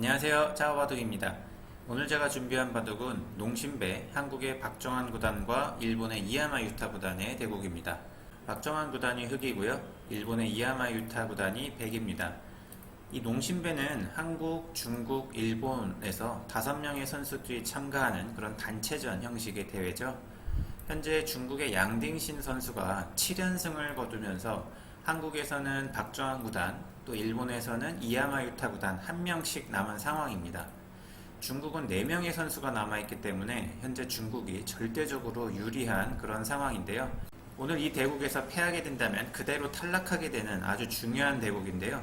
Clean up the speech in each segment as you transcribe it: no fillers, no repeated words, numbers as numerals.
안녕하세요. 짜오바둑입니다. 오늘 제가 준비한 바둑은 농심배 한국의 박정환 구단과 일본의 이야마 유타 구단의 대국입니다. 박정환 구단이 흑이고요. 일본의 이야마 유타 구단이 백입니다. 이 농심배는 한국, 중국, 일본에서 5명의 선수들이 참가하는 그런 단체전 형식의 대회죠. 현재 중국의 양딩신 선수가 7연승을 거두면서 한국에서는 박정환 구단, 또 일본에서는 이야마 유타 구단 1명씩 남은 상황입니다. 중국은 4명의 선수가 남아있기 때문에 현재 중국이 절대적으로 유리한 그런 상황인데요. 오늘 이 대국에서 패하게 된다면 그대로 탈락하게 되는 아주 중요한 대국인데요.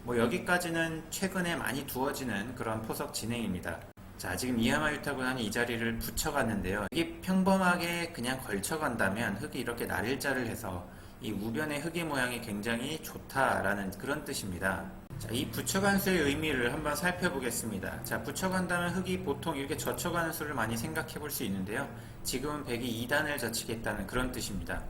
여기까지는 최근에 많이 두어지는 그런 포석 진행입니다. 자, 지금 이야마 유타 구단이 이 자리를 붙여갔는데요. 이게 평범하게 그냥 걸쳐간다면 흑이 이렇게 날일자를 해서 이 우변의 흑의 모양이 굉장히 좋다라는 그런 뜻입니다. 자, 이 붙여간 수의 의미를 한번 살펴보겠습니다. 자, 붙여간다면 흑이 보통 이렇게 젖혀가는 수를 많이 생각해 볼 수 있는데요. 지금은 백이 2단을 젖히겠다는 그런 뜻입니다.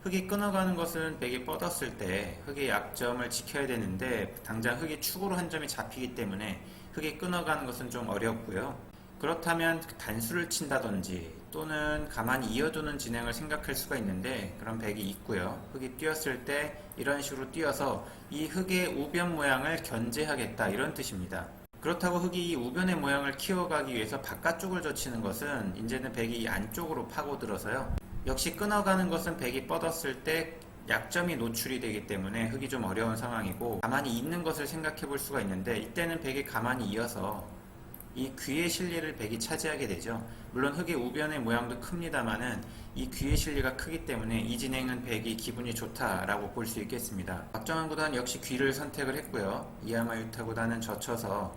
흑이 끊어가는 것은 백이 뻗었을 때 흑의 약점을 지켜야 되는데 당장 흑이 축으로 한 점이 잡히기 때문에 흑이 끊어가는 것은 좀 어렵고요. 그렇다면 단수를 친다든지 또는 가만히 이어두는 진행을 생각할 수가 있는데 그런 백이 있고요. 흑이 뛰었을 때 이런 식으로 뛰어서 이 흑의 우변 모양을 견제하겠다 이런 뜻입니다. 그렇다고 흑이 이 우변의 모양을 키워가기 위해서 바깥쪽을 젖히는 것은 이제는 백이 이 안쪽으로 파고들어서요. 역시 끊어가는 것은 백이 뻗었을 때 약점이 노출이 되기 때문에 흑이 좀 어려운 상황이고 가만히 있는 것을 생각해 볼 수가 있는데 이때는 백이 가만히 이어서 이 귀의 실리를 백이 차지하게 되죠. 물론 흑의 우변의 모양도 큽니다만은 이 귀의 실리가 크기 때문에 이 진행은 백이 기분이 좋다라고 볼 수 있겠습니다. 박정환 구단 역시 귀를 선택을 했고요. 이야마 유타 구단은 젖혀서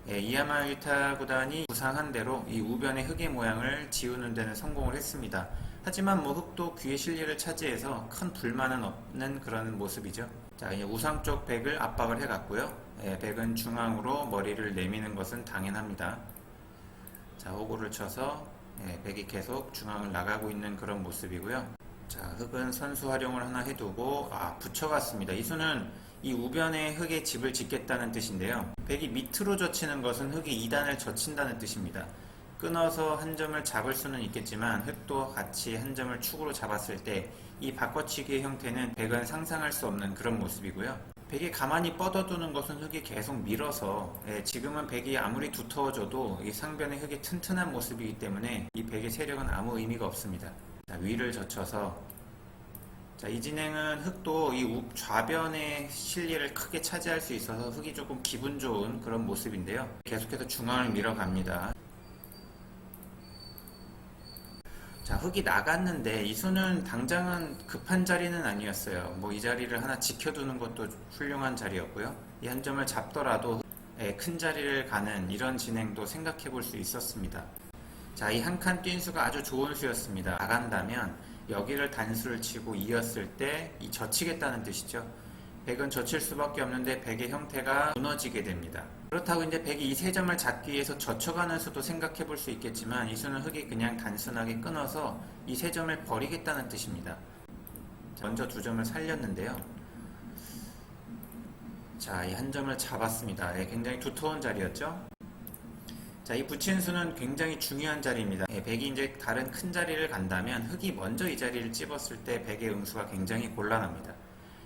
이야마 유타 구단이 구상한 대로 이 우변의 흑의 모양을 지우는 데는 성공을 했습니다. 하지만 흑도 귀의 실리를 차지해서 큰 불만은 없는 그런 모습이죠. 자, 이제 우상 쪽 백을 압박을 해갔고요. 백은 중앙으로 머리를 내미는 것은 당연합니다. 자, 호구를 쳐서 백이 계속 중앙을 나가고 있는 그런 모습이고요. 자, 흑은 선수 활용을 하나 해두고 붙여갔습니다. 이 수는 이 우변에 흑의 집을 짓겠다는 뜻인데요. 백이 밑으로 젖히는 것은 흑이 2단을 젖힌다는 뜻입니다. 끊어서 한 점을 잡을 수는 있겠지만 흑도 같이 한 점을 축으로 잡았을 때 이 바꿔치기의 형태는 백은 상상할 수 없는 그런 모습이고요. 백이 가만히 뻗어두는 것은 흑이 계속 밀어서 지금은 백이 아무리 두터워져도 이 상변의 흑이 튼튼한 모습이기 때문에 이 백의 세력은 아무 의미가 없습니다. 자, 위를 젖혀서 자, 이 진행은 흑도 이 좌변의 실리를 크게 차지할 수 있어서 흑이 조금 기분 좋은 그런 모습인데요. 계속해서 중앙을 밀어갑니다. 자, 흑이 나갔는데 이 수는 당장은 급한 자리는 아니었어요. 이 자리를 하나 지켜두는 것도 훌륭한 자리였고요. 이 한 점을 잡더라도 큰 자리를 가는 이런 진행도 생각해 볼 수 있었습니다. 자, 이 한 칸 뛴 수가 아주 좋은 수였습니다. 나간다면 여기를 단수를 치고 이었을 때 이 젖히겠다는 뜻이죠. 백은 젖힐 수밖에 없는데 백의 형태가 무너지게 됩니다. 그렇다고 이제 백이 이 세 점을 잡기 위해서 젖혀가는 수도 생각해 볼 수 있겠지만 이 수는 흑이 그냥 단순하게 끊어서 이 세 점을 버리겠다는 뜻입니다. 먼저 2점을 살렸는데요. 자, 이 한 점을 잡았습니다. 굉장히 두터운 자리였죠. 자, 이 붙인 수는 굉장히 중요한 자리입니다. 백이 이제 다른 큰 자리를 간다면 흑이 먼저 이 자리를 찝었을 때 백의 응수가 굉장히 곤란합니다.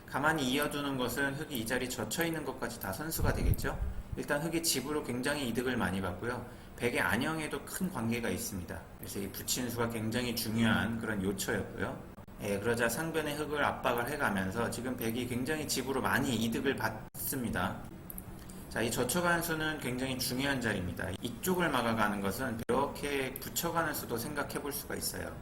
가만히 이어두는 것은 흑이 이 자리 젖혀있는 것까지 다 선수가 되겠죠. 일단 흑이 집으로 굉장히 이득을 많이 받고요. 백의 안형에도 큰 관계가 있습니다. 그래서 이 붙인 수가 굉장히 중요한 그런 요처였고요. 그러자 상변의 흑을 압박을 해가면서 지금 백이 굉장히 집으로 많이 이득을 받습니다. 자, 이 젖혀가는 수는 굉장히 중요한 자리입니다. 이쪽을 막아가는 것은 이렇게 붙여가는 수도 생각해 볼 수가 있어요.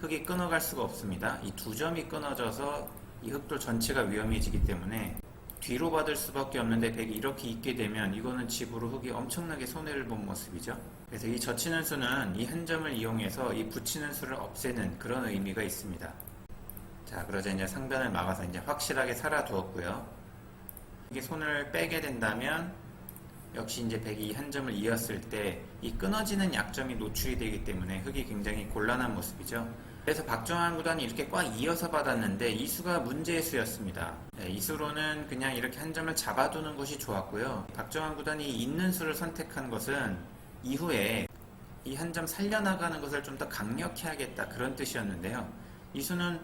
흑이 끊어갈 수가 없습니다. 이 2점이 끊어져서 이 흑돌 전체가 위험해지기 때문에 뒤로 받을 수밖에 없는데 백이 이렇게 있게 되면 이거는 집으로 흑이 엄청나게 손해를 본 모습이죠. 그래서 이 젖히는 수는 이 한 점을 이용해서 이 붙이는 수를 없애는 그런 의미가 있습니다. 자, 그러자 이제 상변을 막아서 이제 확실하게 살아두었고요. 이게 손을 빼게 된다면 역시 이제 백이 이 한 점을 이었을 때 이 끊어지는 약점이 노출이 되기 때문에 흑이 굉장히 곤란한 모습이죠. 그래서 박정환 구단이 이렇게 꽉 이어서 받았는데 이 수가 문제의 수였습니다. 이 수로는 그냥 이렇게 한 점을 잡아두는 것이 좋았고요. 박정환 구단이 있는 수를 선택한 것은 이후에 이 한 점 살려나가는 것을 좀 더 강력히 하겠다, 그런 뜻이었는데요. 이 수는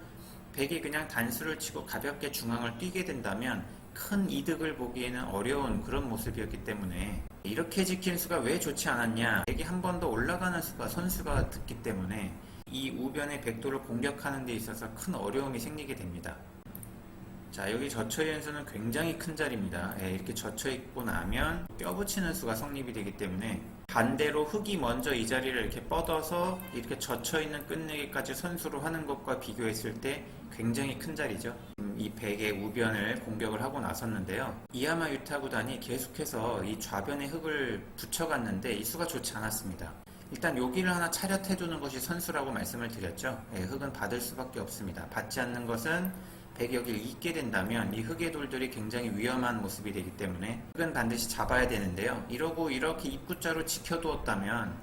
백이 그냥 단수를 치고 가볍게 중앙을 뛰게 된다면 큰 이득을 보기에는 어려운 그런 모습이었기 때문에 이렇게 지킨 수가 왜 좋지 않았냐, 백이 한 번 더 올라가는 수가 선수가 듣기 때문에 이 우변의 백도를 공격하는 데 있어서 큰 어려움이 생기게 됩니다. 자, 여기 젖혀있는 수는 굉장히 큰 자리입니다. 이렇게 젖혀있고 나면 껴붙이는 수가 성립이 되기 때문에 반대로 흙이 먼저 이 자리를 이렇게 뻗어서 이렇게 젖혀있는 끝내기까지 선수로 하는 것과 비교했을 때 굉장히 큰 자리죠. 이 백의 우변을 공격을 하고 나섰는데요. 이하마 유타 구단이 계속해서 이 좌변의 흙을 붙여갔는데 이 수가 좋지 않았습니다. 일단 여기를 하나 차렷해두는 것이 선수라고 말씀을 드렸죠. 흙은 받을 수밖에 없습니다. 받지 않는 것은 백이 여기를 잇게 된다면 이 흙의 돌들이 굉장히 위험한 모습이 되기 때문에 흙은 반드시 잡아야 되는데요. 이러고 이렇게 입구자로 지켜두었다면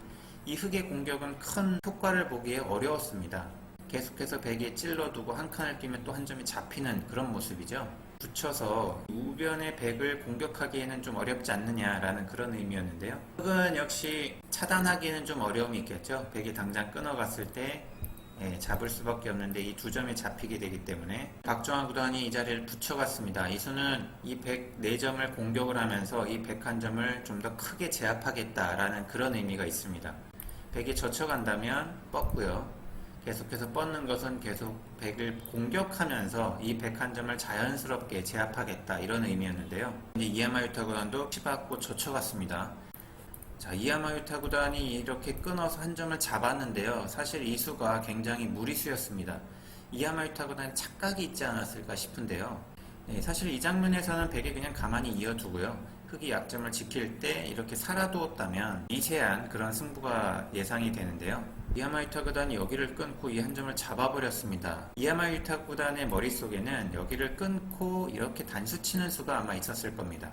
이 흙의 공격은 큰 효과를 보기에 어려웠습니다. 계속해서 백에 찔러두고 한 칸을 뛰면 또 한 점이 잡히는 그런 모습이죠. 붙여서 우변의 백을 공격하기에는 좀 어렵지 않느냐라는 그런 의미였는데요. 흙은 역시 차단하기에는 좀 어려움이 있겠죠. 백이 당장 끊어갔을 때 잡을 수밖에 없는데 이 두 점이 잡히게 되기 때문에 박정환 구단이 이 자리를 붙여갔습니다. 이 수는 이 104점을 공격을 하면서 이 101점을 좀 더 크게 제압하겠다라는 그런 의미가 있습니다. 백이 젖혀간다면 뻗고요. 계속해서 뻗는 것은 계속 백을 공격하면서 이 101점을 자연스럽게 제압하겠다, 이런 의미였는데요. 이제 이하마 유타 구단도 치받고 젖혀갔습니다. 자, 이하마 유타 구단이 이렇게 끊어서 한 점을 잡았는데요. 사실 이 수가 굉장히 무리수였습니다. 이하마 유타 구단이 착각이 있지 않았을까 싶은데요. 사실 이 장면에서는 백이 그냥 가만히 이어두고요. 흙이 약점을 지킬 때 이렇게 살아두었다면 미세한 그런 승부가 예상이 되는데요. 이하마 유타 구단이 여기를 끊고 이 한 점을 잡아버렸습니다. 이하마 유타 구단의 머릿속에는 여기를 끊고 이렇게 단수 치는 수가 아마 있었을 겁니다.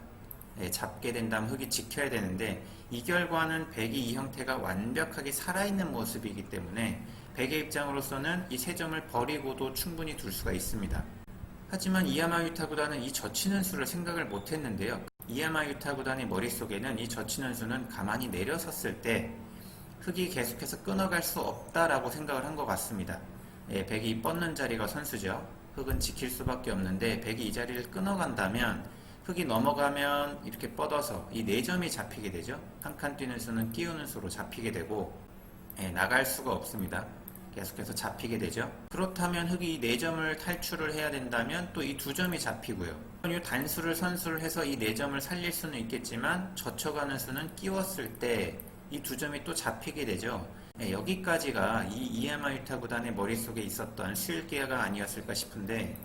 잡게 된다면 흙이 지켜야 되는데 이 결과는 백이 이 형태가 완벽하게 살아있는 모습이기 때문에 백의 입장으로서는 이 세 점을 버리고도 충분히 둘 수가 있습니다. 하지만 이하마 유타 구단은 이 젖히는 수를 생각을 못했는데요. 이하마 유타 구단의 머릿속에는 이 젖히는 수는 가만히 내려섰을 때 흙이 계속해서 끊어갈 수 없다라고 생각을 한 것 같습니다. 백이 뻗는 자리가 선수죠. 흙은 지킬 수밖에 없는데 백이 이 자리를 끊어간다면 흙이 넘어가면 이렇게 뻗어서 이 4점이 잡히게 되죠. 한 칸 뛰는 수는 끼우는 수로 잡히게 되고 나갈 수가 없습니다. 계속해서 잡히게 되죠. 그렇다면 흙이 4점을 탈출을 해야 된다면 또 이 2점이 잡히고요. 이 단수를 선수를 해서 이 4점을 살릴 수는 있겠지만 젖혀가는 수는 끼웠을 때 이 2점이 또 잡히게 되죠. 여기까지가 이 이하마 유타 구단의 머릿속에 있었던 수일기가 아니었을까 싶은데,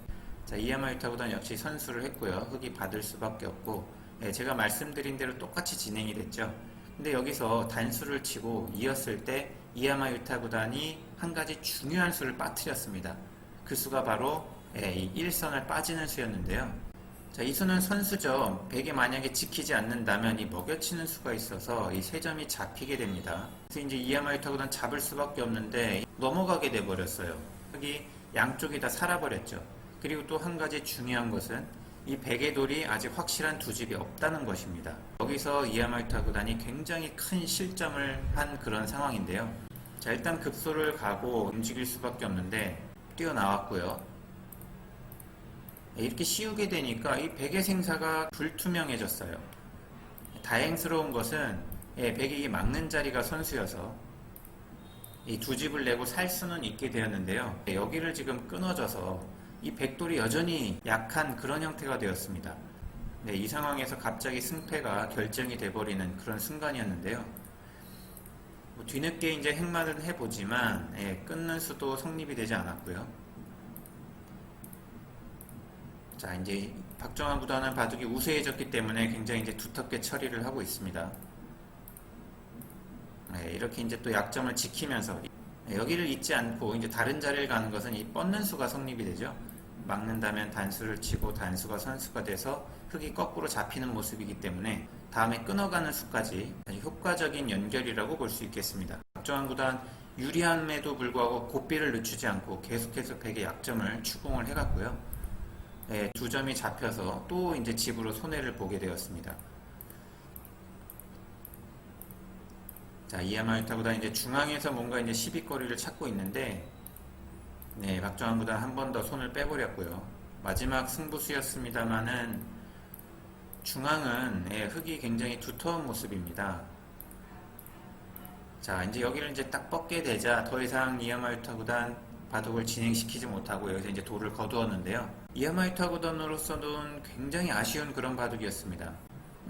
자, 이하마 유타 구단 역시 선수를 했고요. 흙이 받을 수밖에 없고, 제가 말씀드린 대로 똑같이 진행이 됐죠. 근데 여기서 단수를 치고 이었을 때 이하마 유타 구단이 한 가지 중요한 수를 빠뜨렸습니다. 그 수가 바로 이 1선을 빠지는 수였는데요. 자, 이 수는 선수죠. 백이 만약에 지키지 않는다면 이 먹여치는 수가 있어서 이 3점이 잡히게 됩니다. 그래서 이제 이하마 유타 구단 잡을 수밖에 없는데 넘어가게 돼버렸어요. 흙이 양쪽이 다 살아버렸죠. 그리고 또 한 가지 중요한 것은 이 백의 돌이 아직 확실한 두 집이 없다는 것입니다. 여기서 이하마 유타 구단이 굉장히 큰 실점을 한 그런 상황인데요. 자, 일단 급소를 가고 움직일 수밖에 없는데 뛰어나왔고요. 이렇게 씌우게 되니까 이 백의 생사가 불투명해졌어요. 다행스러운 것은 백이 막는 자리가 선수여서 이 두 집을 내고 살 수는 있게 되었는데요. 여기를 지금 끊어져서 이 백돌이 여전히 약한 그런 형태가 되었습니다. 이 상황에서 갑자기 승패가 결정이 돼버리는 그런 순간이었는데요. 뒤늦게 이제 행마는 해보지만 끊는 수도 성립이 되지 않았고요. 자, 이제 박정환 구단은 바둑이 우세해졌기 때문에 굉장히 이제 두텁게 처리를 하고 있습니다. 이렇게 이제 또 약점을 지키면서 여기를 잊지 않고 이제 다른 자리를 가는 것은 이 뻗는 수가 성립이 되죠. 막는다면 단수를 치고 단수가 선수가 돼서 흙이 거꾸로 잡히는 모습이기 때문에 다음에 끊어가는 수까지 아주 효과적인 연결이라고 볼 수 있겠습니다. 박정환 구단 유리함에도 불구하고 고삐를 늦추지 않고 계속해서 백의 약점을 추궁을 해갔고요. 네, 두 점이 잡혀서 또 이제 집으로 손해를 보게 되었습니다. 자, 이야마 유타 구단 이제 중앙에서 뭔가 이제 시비거리를 찾고 있는데, 네, 박정환 구단 한 번 더 손을 빼버렸고요. 마지막 승부수였습니다만은 중앙은 흙이 굉장히 두터운 모습입니다. 자, 이제 여기를 이제 딱 뻗게 되자 더 이상 이야마 유타 구단 바둑을 진행시키지 못하고 여기서 이제 돌을 거두었는데요. 이야마 유타 구단으로서는 굉장히 아쉬운 그런 바둑이었습니다.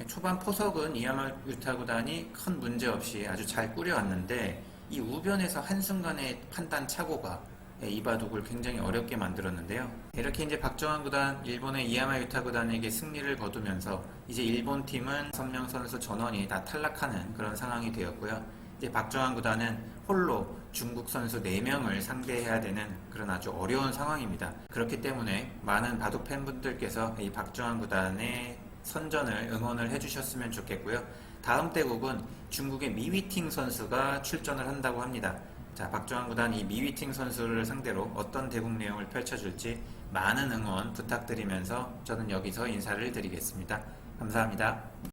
초반 포석은 이야마 유타 구단이 큰 문제 없이 아주 잘 꾸려왔는데 이 우변에서 한순간의 판단 착오가 이 바둑을 굉장히 어렵게 만들었는데요. 이렇게 이제 박정환 구단, 일본의 이야마 유타 구단에게 승리를 거두면서 이제 일본 팀은 6명 선수 전원이 다 탈락하는 그런 상황이 되었고요. 이제 박정환 구단은 홀로 중국 선수 4명을 상대해야 되는 그런 아주 어려운 상황입니다. 그렇기 때문에 많은 바둑 팬분들께서 이 박정환 구단의 선전을 응원을 해주셨으면 좋겠고요. 다음 대국은 중국의 미위팅 선수가 출전을 한다고 합니다. 자, 박정환 구단 이 미위팅 선수를 상대로 어떤 대국 내용을 펼쳐줄지 많은 응원 부탁드리면서 저는 여기서 인사를 드리겠습니다. 감사합니다.